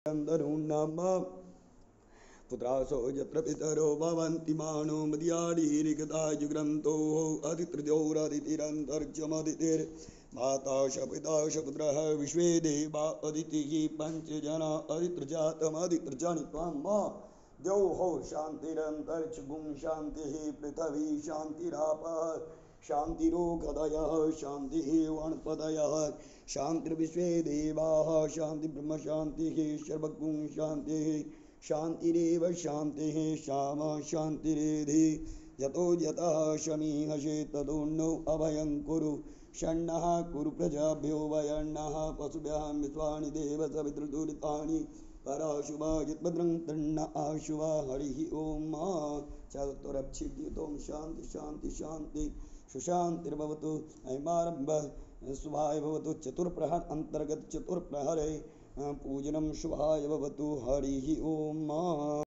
नाम पुत्रासो यत्र पितरो भवन्ति मानो मदीयाडीरिगता जुग्रन्तो अदितिर्द्यौरदितिरन्तर्जमदितिर् माता च पिता च पुत्रः विश्वे देवा अदितिः पञ्चजना अदितिर्जातमदितिर्जनि त्वं द्यौः शान्तिरन्तरिक्षगुं शान्तिः पृथिवी शान्तिरापः शान्तिरोगदयः शान्तिः वणपदयः शान्तिर्विश्वे देवाः शान्ति ब्रह्म शान्तिः सर्वगुं शान्तिः शान्तिरेव शान्तिः श्यामा शान्तिरेधि यतो यतः शमीहसे तदोन्नो अभयं कुरु षण्णः कुरु प्रजाभ्यो वयण्णः पशुभ्यः विश्वानि देव सवितृदुरितानि पराशुभा यद्भद्रं तृण्ण आशुभा हरिः ओम चतुरक्षिद्युतों शान्ति शान्ति शान्ति सुशान्तिर्भवतु ऐमारम्भः शुभाय भवतु चतुर्प्रहर अंतर्गत चतुर्प्रहरे पूजनं शुभाय भवतु हरिः ओम।